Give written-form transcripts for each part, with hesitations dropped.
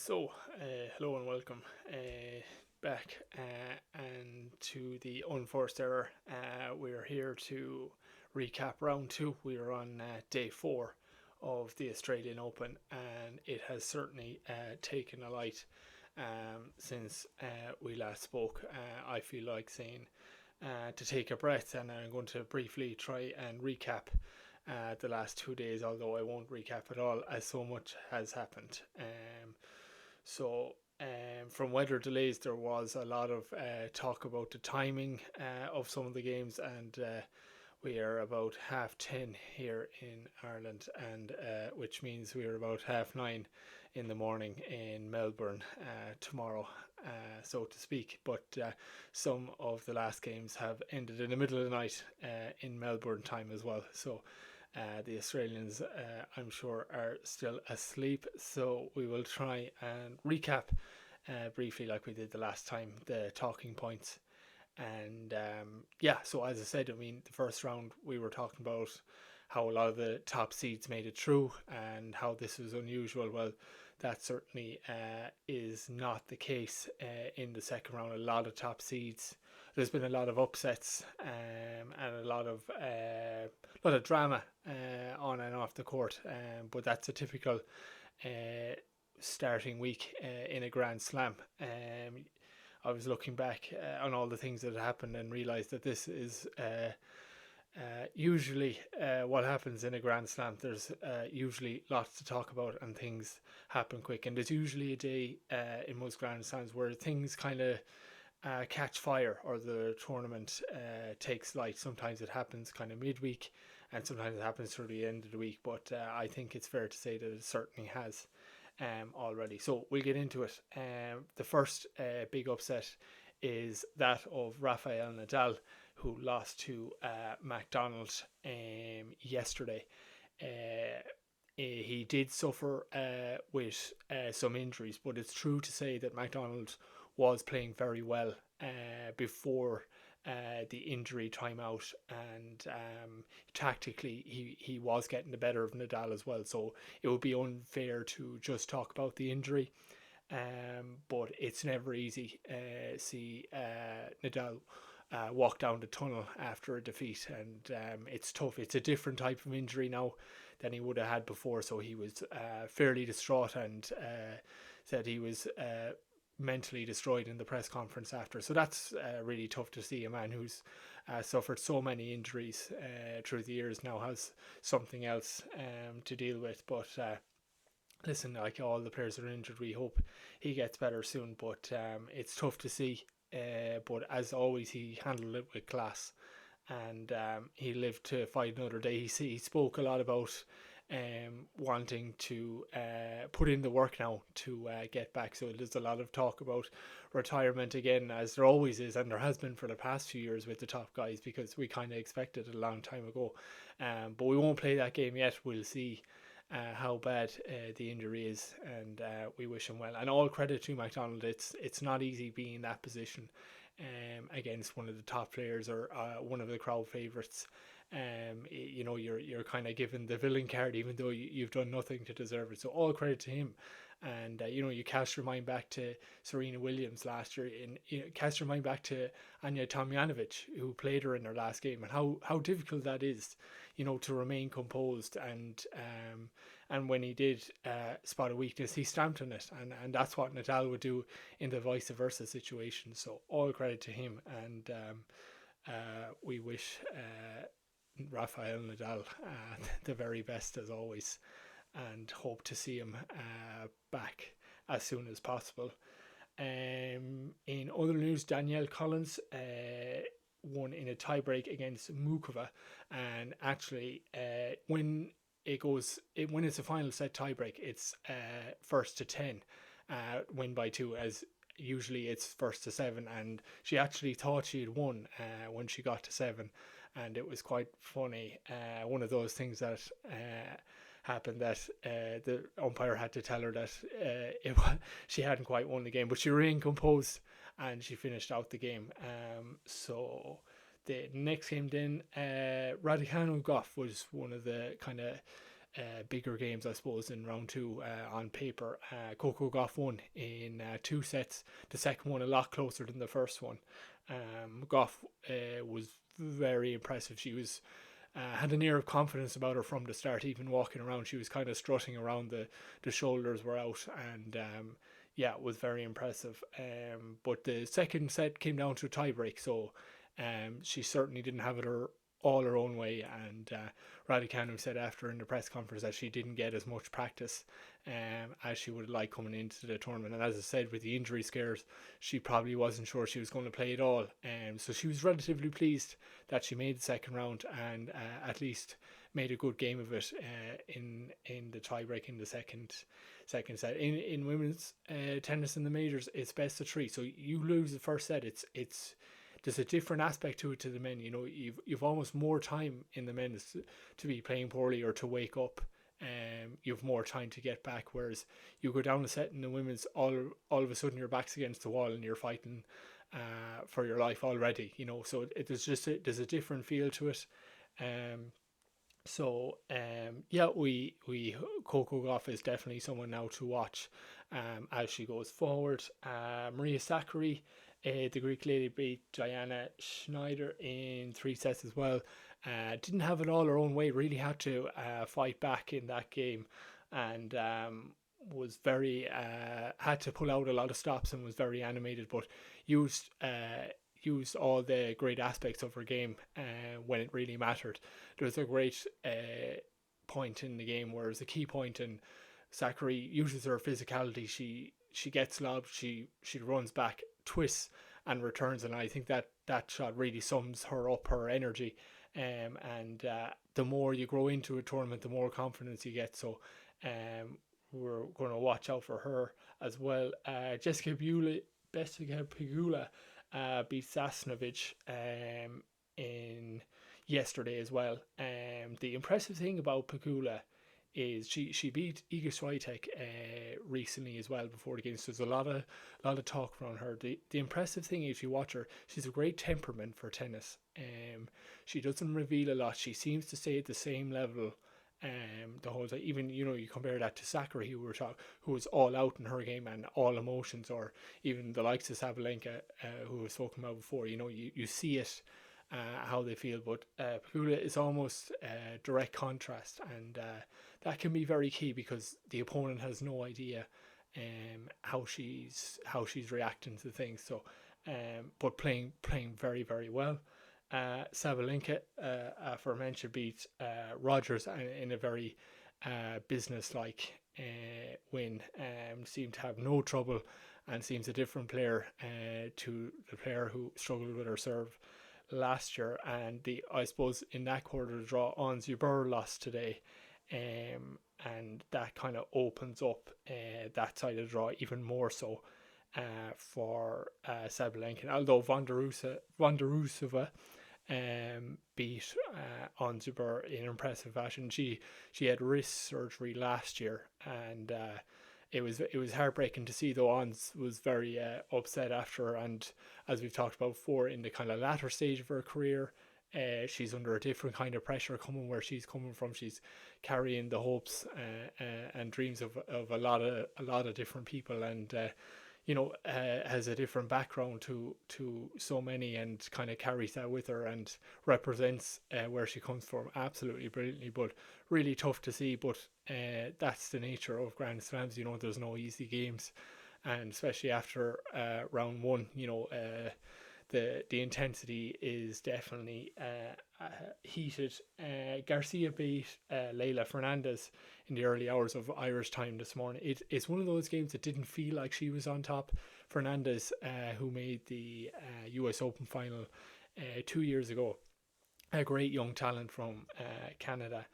Hello and welcome back and to the Unforced Error. We're here to recap round two. We're on day four of the Australian Open, and it has certainly taken a light since we last spoke. I feel like saying to take a breath, and I'm going to briefly try and recap the last 2 days, although I won't recap it all as so much has happened. So, from weather delays, there was a lot of talk about the timing of some of the games, and we are about 10:30 here in Ireland, and which means we are about 9:30 in the morning in Melbourne tomorrow, so to speak. But some of the last games have ended in the middle of the night in Melbourne time as well. So the Australians, I'm sure, are still asleep. So we will try and recap briefly, like we did the last time, the talking points. And so as I said, I mean, the first round we were talking about how a lot of the top seeds made it through and how this was unusual. Well, that certainly is not the case in the second round. A lot of top seeds. There's been a lot of upsets and a lot of drama on and off the court. But that's a typical starting week in a Grand Slam. I was looking back on all the things that had happened and realised that this is usually what happens in a Grand Slam. There's usually lots to talk about and things happen quick. And there's usually a day in most Grand Slams where things kind of catch fire or the tournament takes light. Sometimes it happens kind of midweek and sometimes it happens through the end of the week. But I think it's fair to say that it certainly has already. So we'll get into it. The first big upset is that of Rafael Nadal, who lost to McDonald yesterday. He did suffer with some injuries, but it's true to say that McDonald was playing very well before the injury timeout, and tactically he was getting the better of Nadal as well. So it would be unfair to just talk about the injury. But it's never easy. See Nadal walk down the tunnel after a defeat, and it's tough. It's a different type of injury now than he would have had before. So he was fairly distraught and said he was mentally destroyed in the press conference after. So that's really tough to see. A man who's suffered so many injuries through the years now has something else to deal with. But listen, like all the players that are injured, we hope he gets better soon. But it's tough to see. But as always, he handled it with class, and he lived to fight another day. He spoke a lot about wanting to put in the work now to get back. So there's a lot of talk about retirement again, as there always is, and there has been for the past few years with the top guys, because we kind of expected it a long time ago. But we won't play that game yet. We'll see how bad the injury is, and we wish him well. And all credit to McDonald. It's not easy being in that position against one of the top players or one of the crowd favourites. You're kind of given the villain card, even though you've done nothing to deserve it. So all credit to him. And you cast your mind back to Serena Williams last year, cast your mind back to Anya Tomljanovic, who played her in her last game, and how difficult that is, to remain composed. And when he did spot a weakness, he stamped on it, and that's what Nadal would do in the vice versa situation. So all credit to him, and we wish Rafael Nadal the very best as always, and hope to see him back as soon as possible. In other news, Danielle Collins won in a tiebreak against Mukova, and actually when it's a final set tiebreak, it's first to 10, win by 2, as usually it's first to 7, and she actually thought she had won when she got to 7, and it was quite funny. One of those things that happened, that the umpire had to tell her that she hadn't quite won the game, but she remained composed and she finished out the game. So the next game then, Raducanu Goff was one of the kind of bigger games, I suppose, in round two on paper. Coco Gauff won in 2 sets. The second one a lot closer than the first one. Gauff was very impressive. She was had an air of confidence about her from the start. Even walking around, she was kind of strutting around. The shoulders were out, and yeah, it was very impressive. But the second set came down to a tiebreak, so she certainly didn't have it all her own way. And Raducanu said after in the press conference that she didn't get as much practice as she would have liked coming into the tournament. And as I said, with the injury scares, she probably wasn't sure she was going to play at all. So she was relatively pleased that she made the second round and at least made a good game of it in the tiebreak in the second set. In women's tennis in the majors, it's best of three. So you lose the first set, it's there's a different aspect to it to the men. You know, you've almost more time in the men's to be playing poorly or to wake up. You have more time to get back, whereas you go down a set in the women's, all of a sudden your back's against the wall and you're fighting for your life already. You know, so there's a different feel to it. Yeah, we Coco Gauff is definitely someone now to watch as she goes forward. Maria Sakkari, the Greek lady, beat Diana Schneider in 3 sets as well. Didn't have it all her own way, really had to fight back in that game, and was very had to pull out a lot of stops and was very animated, but used all the great aspects of her game when it really mattered. There was a great point in the game where it was a key point, and Sakkari uses her physicality. She gets lobbed, she runs back, twists and returns, and I think that shot really sums her up, her energy. And the more you grow into a tournament, the more confidence you get. So we're going to watch out for her as well. Jessica Pegula beat Sasnovich in yesterday as well. The impressive thing about Pegula is she beat Iga Swiatek recently as well before the game. So there's a lot of talk around her. The impressive thing is, if you watch her, she's a great temperament for tennis. She doesn't reveal a lot. She seems to stay at the same level the whole time. Even, you know, you compare that to Sakkari, who was all out in her game and all emotions, or even the likes of Sabalenka, who was spoken about before. You know, you see it. How they feel, but Pegula is almost direct contrast, and that can be very key because the opponent has no idea how she's reacting to things. So, but playing very, very well. Sabalenka, aforementioned, beat Rogers in a very business-like win. Seemed to have no trouble, and seems a different player to the player who struggled with her serve last year. And I suppose in that quarter draw, Ons Jabeur lost today, and that kind of opens up that side of the draw even more so for Sabalenka. Although Vondrousova beat Ons Jabeur in impressive fashion. She had wrist surgery last year, and it was heartbreaking to see, though. Ons was very upset after, and as we've talked about before, in the kind of latter stage of her career, she's under a different kind of pressure coming where she's coming from. She's carrying the hopes and dreams of a lot of different people, and has a different background to so many, and kind of carries that with her and represents where she comes from absolutely brilliantly. But really tough to see, but that's the nature of Grand Slams. You know, there's no easy games, and especially after round one, the intensity is definitely heated. Garcia beat Leylah Fernandez in the early hours of Irish time this morning. It's one of those games that didn't feel like she was on top. Fernandez, who made the US Open final 2 years ago, a great young talent from Canada.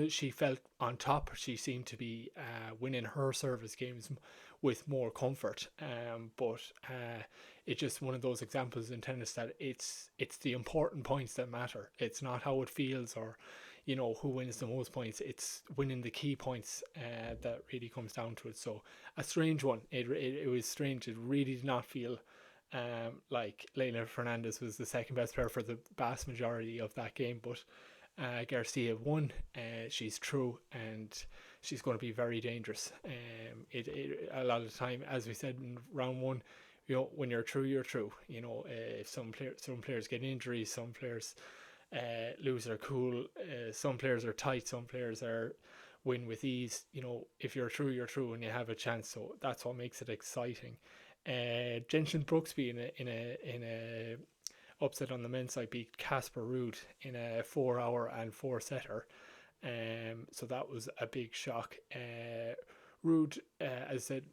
She felt on top. She seemed to be winning her service games with more comfort, but it's just one of those examples in tennis that it's the important points that matter. It's not how it feels or who wins the most points. It's winning the key points that really comes down to it. So a strange one. It was strange. It really did not feel like Leylah Fernandez was the second best player for the vast majority of that game, but Garcia won. She's through, and she's going to be very dangerous. A lot of the time, as we said in round one, when you're through, you're through. If some players get injuries, some players lose their cool. Some players are tight. Some players are win with ease. If you're through, you're through, and you have a chance. So that's what makes it exciting. Jensen Brooksby in a upset on the men's side beat Casper Ruud in a 4-hour and 4-setter. So that was a big shock. Ruud, as I said,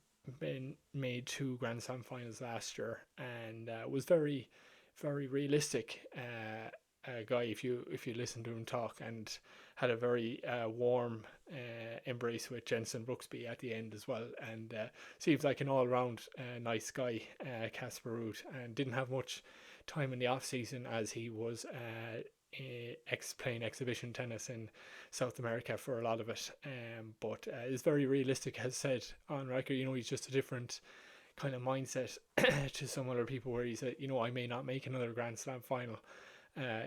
made 2 Grand Slam finals last year, and was very, very realistic guy. If you listen to him talk, and had a very warm embrace with Jensen Brooksby at the end as well, and seems like an all-round nice guy, Casper Ruud, and didn't have much time in the off season as he was playing exhibition tennis in South America for a lot of it, but is very realistic, as said on record. He's just a different kind of mindset to some other people, where he said, I may not make another Grand Slam final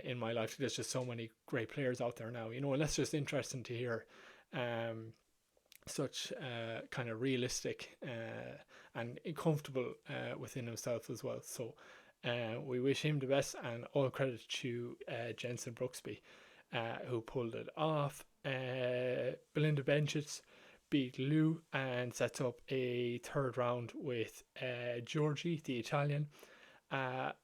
in my life. There's just so many great players out there now, and that's just interesting to hear such kind of realistic and comfortable within himself as well. So we wish him the best, and all credit to Jensen Brooksby, who pulled it off. Belinda Bencic beat Liu and sets up a third round with Georgie, the Italian.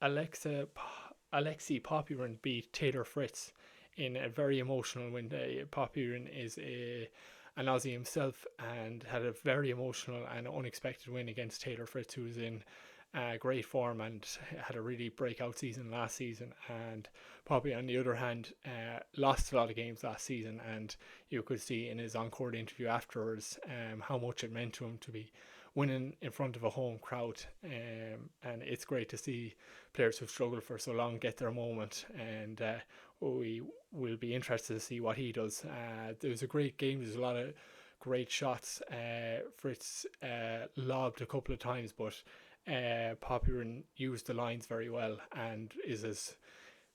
Alexei Popyrin beat Taylor Fritz in a very emotional win. Popyrin is an Aussie himself, and had a very emotional and unexpected win against Taylor Fritz, who was in great form and had a really breakout season last season. And Poppy, on the other hand, lost a lot of games last season, and you could see in his on-court interview afterwards how much it meant to him to be winning in front of a home crowd. And it's great to see players who've struggled for so long get their moment, and we will be interested to see what he does. There was a great game. There's a lot of great shots. Fritz lobbed a couple of times, but Popyrin used the lines very well and is as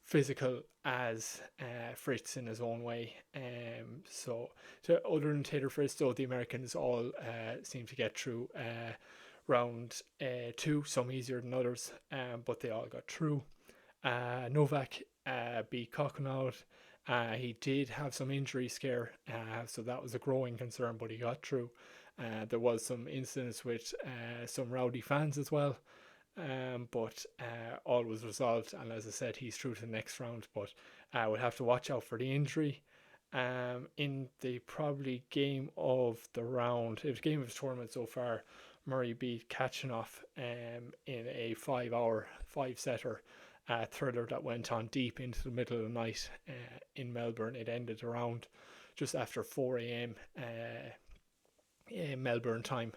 physical as Fritz in his own way. So other than Taylor Fritz, though, the Americans all seem to get through round 2, some easier than others, but they all got through. Novak beat Kokonov. He did have some injury scare, so that was a growing concern, but he got through. There was some incidents with some rowdy fans as well, but all was resolved, and as I said, he's through to the next round, but we'll have to watch out for the injury. In the probably game of the round, it was game of the tournament so far, Murray beat Kachanov in a 5-hour 5-setter thriller that went on deep into the middle of the night in Melbourne. It ended around just after 4 a.m. Melbourne time,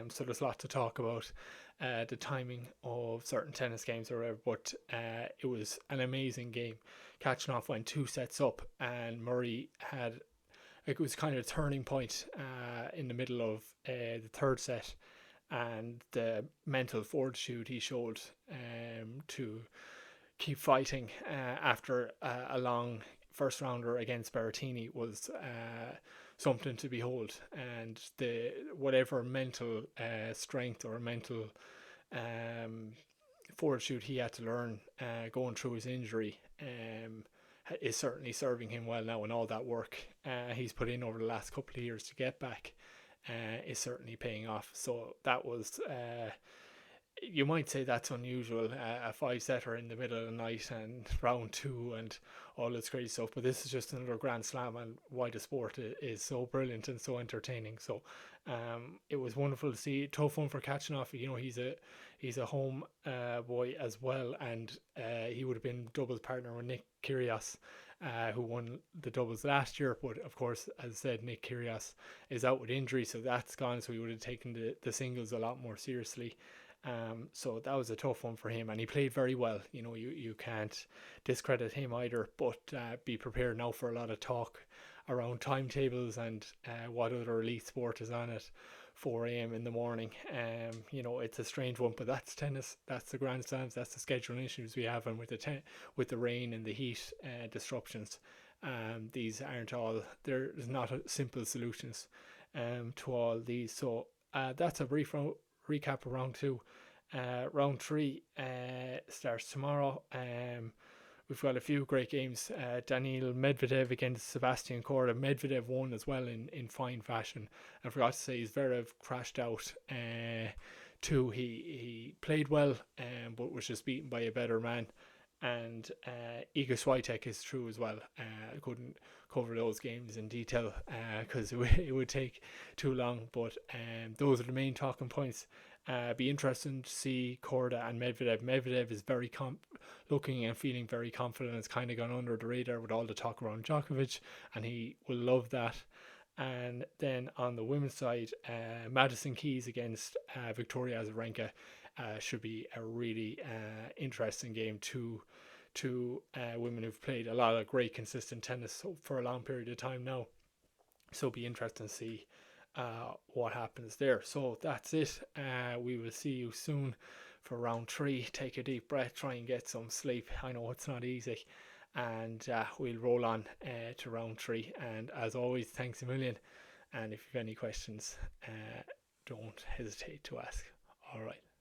so there's a lot to talk about the timing of certain tennis games or whatever, but it was an amazing game. Kachanov went 2 sets up, and Murray had, it was kind of a turning point in the middle of the third set, and the mental fortitude he showed to keep fighting after a long first rounder against Berrettini was something to behold. And the whatever mental strength or mental fortitude he had to learn going through his injury is certainly serving him well now, and all that work he's put in over the last couple of years to get back is certainly paying off. So that was you might say that's unusual, a 5-setter in the middle of the night and round 2 and all this crazy stuff, but this is just another Grand Slam, and why the sport is so brilliant and so entertaining. So it was wonderful to see. Tough one for Kachanov. He's a home boy as well, and he would have been doubles partner with Nick Kyrgios, who won the doubles last year, but of course, as I said, Nick Kyrgios is out with injury, so that's gone, so he would have taken the singles a lot more seriously. So that was a tough one for him, and he played very well. You can't discredit him either, but be prepared now for a lot of talk around timetables and what other elite sport is on at 4 a.m. in the morning. It's a strange one, but that's tennis. That's the Grand Slams. That's the scheduling issues we have, and with the rain and the heat disruptions. These aren't all, there's not simple solutions to all these. So that's a brief recap of round two. Round three starts tomorrow. We've got a few great games. Daniil Medvedev against Sebastian Korda. Medvedev won as well in fine fashion. I forgot to say Zverev crashed out too. He played well, but was just beaten by a better man. And Iga Swiatek is through as well. I couldn't cover those games in detail because it would take too long. But those are the main talking points. Be interesting to see Korda and Medvedev. Medvedev is very looking and feeling very confident. It's kind of gone under the radar with all the talk around Djokovic, and he will love that. And then on the women's side, Madison Keys against Victoria Azarenka should be a really interesting game. Two women who've played a lot of great consistent tennis for a long period of time now. So it'll be interesting to see what happens there. So that's it. We will see you soon for round three. Take a deep breath, try and get some sleep. I know it's not easy, and we'll roll on to round three. And as always, thanks a million. And if you have any questions, don't hesitate to ask. All right.